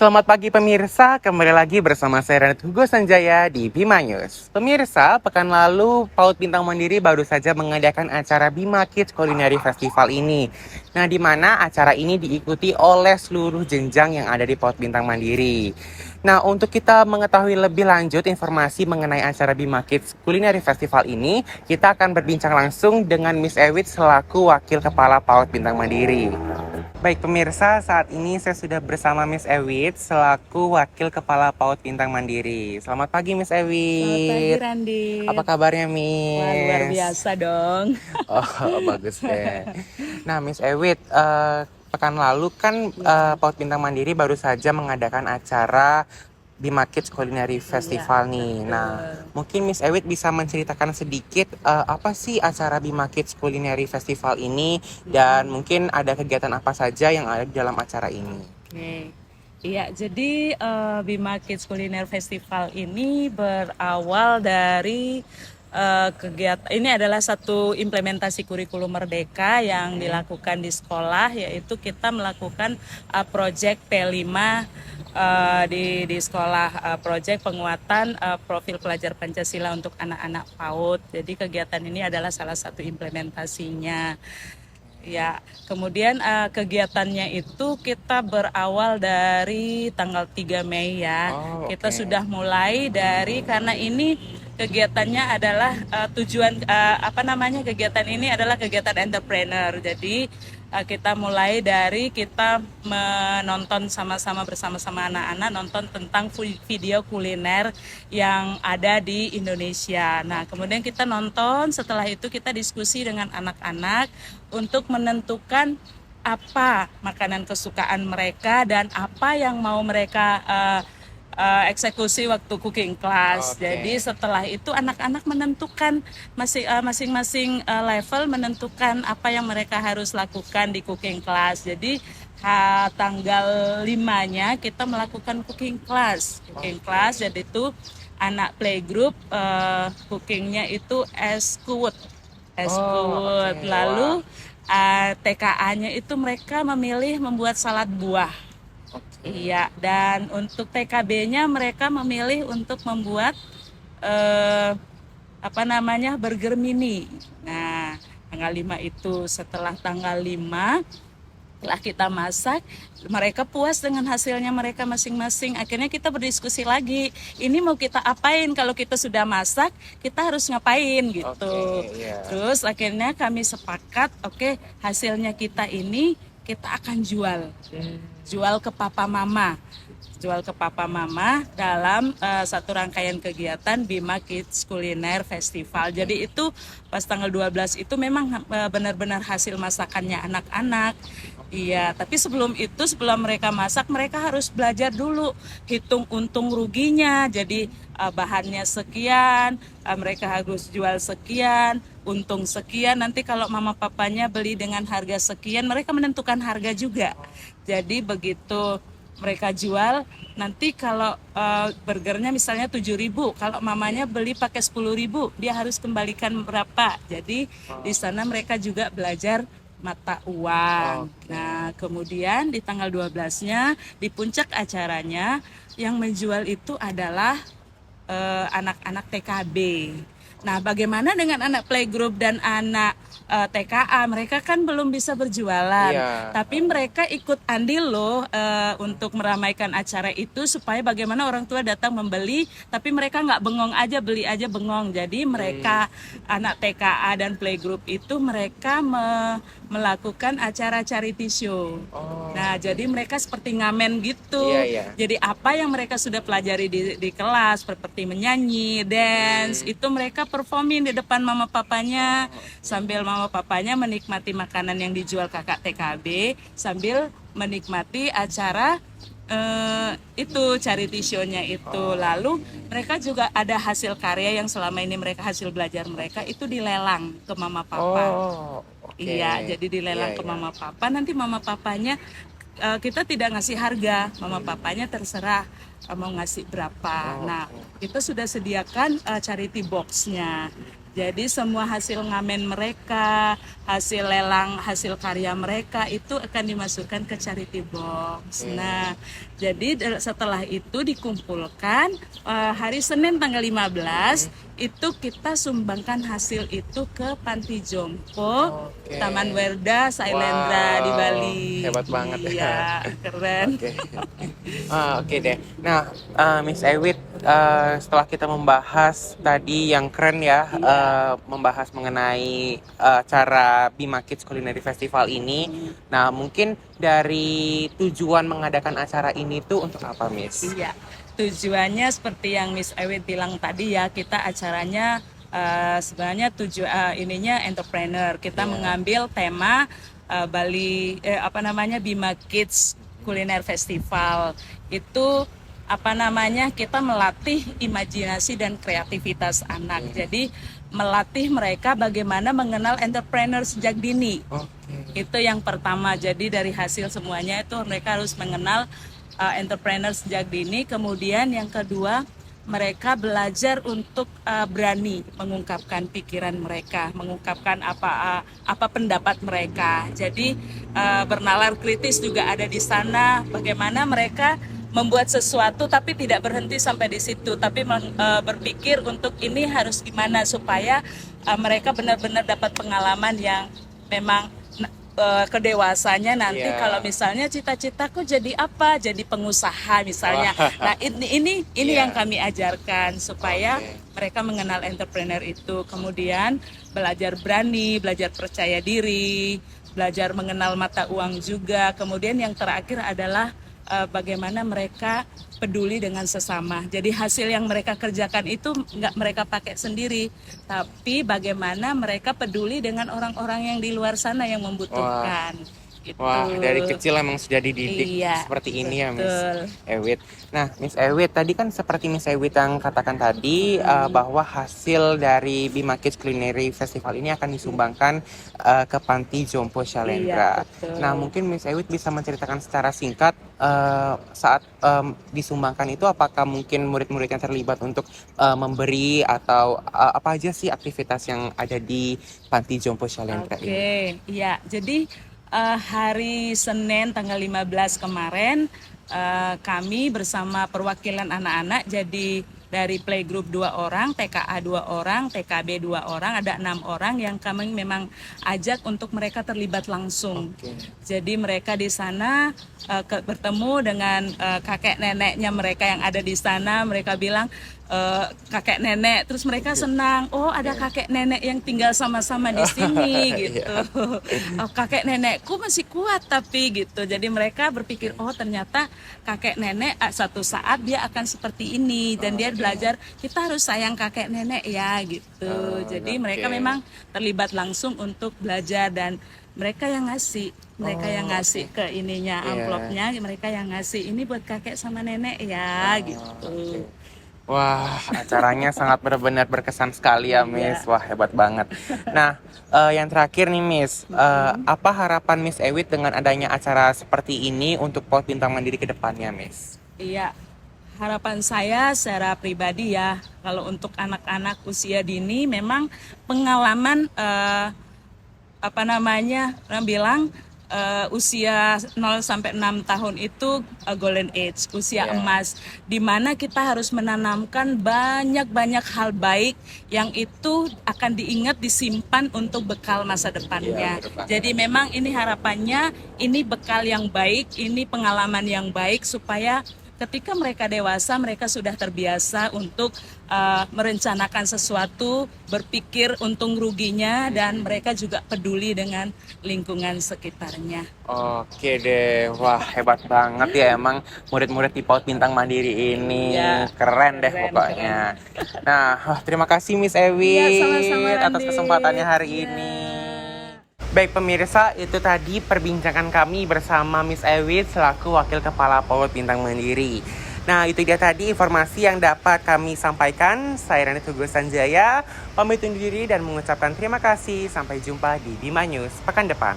Selamat pagi pemirsa, kembali lagi bersama saya Ranit Hugo Sanjaya di Bima News. Pemirsa, pekan lalu PAUD Bintang Mandiri baru saja mengadakan acara Bima Kids Culinary Festival ini. Nah, di mana acara ini diikuti oleh seluruh jenjang yang ada di PAUD Bintang Mandiri. Nah, untuk kita mengetahui lebih lanjut informasi mengenai acara Bima Kids Culinary Festival ini, kita akan berbincang langsung dengan Miss Ewit selaku Wakil Kepala PAUD Bintang Mandiri. Baik pemirsa, saat ini saya sudah bersama Miss Ewit selaku Wakil Kepala PAUD Bintang Mandiri. Selamat pagi Miss Selamat pagi Ewit. Randi. Apa kabarnya Wah, luar Miss? biasa dong. Oh bagus deh. Nah Miss Ewit, pekan lalu kan Iya, PAUD Bintang Mandiri baru saja mengadakan acara Bima Kids Culinary iya, Festival nih. Nah, betul. mungkin Miss Ewit bisa menceritakan sedikit apa sih acara Bima Kids Culinary Festival ini dan mungkin ada kegiatan apa saja yang ada di dalam acara ini. Oke. Iya, jadi Bima Kids Kuliner Festival ini berawal dari kegiatan ini adalah satu implementasi kurikulum merdeka yang dilakukan di sekolah, yaitu kita melakukan proyek P5 di sekolah, proyek penguatan profil pelajar Pancasila untuk anak-anak PAUD. Jadi kegiatan ini adalah salah satu implementasinya. Ya, kemudian kegiatannya itu kita berawal dari tanggal 3 Mei ya. Oh, Kita oke. sudah mulai dari karena ini kegiatannya adalah kegiatan ini adalah kegiatan entrepreneur. Jadi kita mulai dari kita menonton sama-sama bersama-sama anak-anak nonton tentang video kuliner yang ada di Indonesia. Nah, kemudian kita nonton, setelah itu kita diskusi dengan anak-anak untuk menentukan apa makanan kesukaan mereka dan apa yang mau mereka eksekusi waktu cooking class. Oke. Jadi setelah itu anak-anak menentukan masing-masing level menentukan apa yang mereka harus lakukan di cooking class. Jadi tanggal 5-nya kita melakukan cooking class. Cooking class jadi itu anak playgroup cookingnya itu Eskut. Oh, oke. Lalu Wah. TKA-nya itu mereka memilih membuat salad buah. Iya, dan untuk TKB-nya mereka memilih untuk membuat burger mini. Nah, tanggal 5 itu setelah tanggal 5 setelah kita masak, mereka puas dengan hasilnya mereka masing-masing. Akhirnya kita berdiskusi lagi, ini mau kita apain kalau kita sudah masak, kita harus ngapain gitu. Oke, iya. Terus akhirnya kami sepakat, oke, hasilnya kita ini kita akan jual. Jual ke papa mama. Jual ke papa mama dalam satu rangkaian kegiatan Bima Kids Kuliner Festival. Jadi itu pas tanggal 12 itu memang benar-benar hasil masakannya anak-anak. Iya, tapi sebelum itu sebelum mereka masak mereka harus belajar dulu hitung untung ruginya. Jadi bahannya sekian, mereka harus jual sekian, untung sekian. Nanti kalau mama papanya beli dengan harga sekian, mereka menentukan harga juga. Jadi begitu mereka jual, nanti kalau burgernya misalnya 7.000, kalau mamanya beli pakai 10.000, dia harus kembalikan berapa. Jadi di sana mereka juga belajar mata uang. Nah, kemudian di tanggal 12-nya di puncak acaranya yang menjual itu adalah anak-anak TKB. Nah, bagaimana dengan anak playgroup dan anak TKA? Mereka kan belum bisa berjualan, Iya. tapi mereka ikut andil loh untuk meramaikan acara itu supaya bagaimana orang tua datang membeli, tapi mereka nggak bengong aja, beli aja bengong. Jadi mereka anak TKA dan playgroup itu mereka melakukan acara charity show. Oh. Nah, jadi mereka seperti ngamen gitu. Iya, iya. Jadi apa yang mereka sudah pelajari di kelas, seperti menyanyi, dance, itu mereka performing di depan mama papanya, sambil mama papanya menikmati makanan yang dijual kakak TKB, sambil menikmati acara itu charity show-nya itu. Lalu mereka juga ada hasil karya yang selama ini mereka hasil belajar mereka itu dilelang ke mama papa. Oh, oke. Iya, jadi dilelang Iya, ke iya. mama papa. Nanti mama papanya kita tidak ngasih harga, mama papanya terserah mau ngasih berapa. Oh, Nah, kita sudah sediakan charity box-nya. Jadi semua hasil ngamen mereka, hasil lelang, hasil karya mereka itu akan dimasukkan ke charity box. Nah, jadi setelah itu dikumpulkan hari Senin tanggal 15 itu kita sumbangkan hasil itu ke Panti Jompo Taman Werda Sailendra di Bali. Hebat banget. Iya, keren. Oke deh. Nah, Miss Ewit, setelah kita membahas tadi yang keren ya, membahas mengenai cara Bima Kids Culinary Festival ini. Nah, mungkin dari tujuan mengadakan acara ini tuh untuk apa, Miss? Iya, tujuannya seperti yang Miss Ewit bilang tadi ya, kita acaranya sebenarnya ininya entrepreneur. Kita mengambil tema Bali Bima Kids Kuliner Festival. Itu kita melatih imajinasi dan kreativitas anak. Jadi melatih mereka bagaimana mengenal entrepreneur sejak dini. Itu yang pertama. Jadi dari hasil semuanya itu mereka harus mengenal entrepreneur sejak dini. Kemudian yang kedua, mereka belajar untuk berani mengungkapkan pikiran mereka, mengungkapkan apa pendapat mereka. Jadi bernalar kritis juga ada di sana. Bagaimana mereka membuat sesuatu tapi tidak berhenti sampai di situ, tapi berpikir untuk ini harus gimana supaya mereka benar-benar dapat pengalaman yang memang kedewasanya nanti kalau misalnya cita-citaku jadi apa, jadi pengusaha misalnya. Nah ini yang kami ajarkan supaya mereka mengenal entrepreneur itu, kemudian belajar berani, belajar percaya diri, belajar mengenal mata uang juga. Kemudian yang terakhir adalah bagaimana mereka peduli dengan sesama. Jadi hasil yang mereka kerjakan itu nggak mereka pakai sendiri, tapi bagaimana mereka peduli dengan orang-orang yang di luar sana yang membutuhkan. Gitu. Wah, dari kecil emang sudah dididik seperti ini ya, Miss Ewit. Nah, Miss Ewit, tadi kan seperti Miss Ewit yang katakan tadi bahwa hasil dari Bima Kids Culinary Festival ini akan disumbangkan ke Panti Jompo Sailendra. Nah, mungkin Miss Ewit bisa menceritakan secara singkat saat disumbangkan itu, apakah mungkin murid-murid yang terlibat untuk memberi atau apa aja sih aktivitas yang ada di Panti Jompo Sailendra ini? Oke, iya. Jadi hari Senin tanggal 15 kemarin kami bersama perwakilan anak-anak, jadi dari playgroup 2 orang, TKA 2 orang, TKB 2 orang, ada 6 orang yang kami memang ajak untuk mereka terlibat langsung. Jadi mereka di sana bertemu dengan kakek neneknya mereka yang ada di sana. Mereka bilang kakek nenek, terus mereka senang, oh ada kakek nenek yang tinggal sama-sama di sini gitu. Oh, kakek nenekku masih kuat tapi gitu. Jadi mereka berpikir, oh ternyata kakek nenek satu saat dia akan seperti ini, dan dia belajar kita harus sayang kakek nenek ya gitu. Jadi mereka memang terlibat langsung untuk belajar, dan mereka yang ngasih, ke ininya amplopnya, mereka yang ngasih ini buat kakek sama nenek ya gitu. Wah, acaranya sangat benar-benar berkesan sekali ya, Miss. Wah, hebat banget. Nah, yang terakhir nih, Miss, apa harapan Miss Ewit dengan adanya acara seperti ini untuk PAUD Bintang Mandiri ke depannya, Miss? Iya, harapan saya secara pribadi ya, kalau untuk anak-anak usia dini memang pengalaman bilang usia 0 sampai 6 tahun itu golden age, usia emas, di mana kita harus menanamkan banyak-banyak hal baik yang itu akan diingat, disimpan untuk bekal masa depannya. Jadi memang ini harapannya, ini bekal yang baik, ini pengalaman yang baik supaya ketika mereka dewasa, mereka sudah terbiasa untuk merencanakan sesuatu, berpikir untung ruginya, dan mereka juga peduli dengan lingkungan sekitarnya. Oke deh, wah hebat banget ya emang murid-murid di PAUD Bintang Mandiri ini. Keren deh pokoknya. Nah, terima kasih Miss Ewit atas kesempatannya hari ini. Baik pemirsa, itu tadi perbincangan kami bersama Miss Ewit selaku Wakil Kepala PAUD Bintang Mandiri. Nah, itu dia tadi informasi yang dapat kami sampaikan. Saya Ranit Hugo Sanjaya, pamit undur diri dan mengucapkan terima kasih. Sampai jumpa di Bima News pekan depan.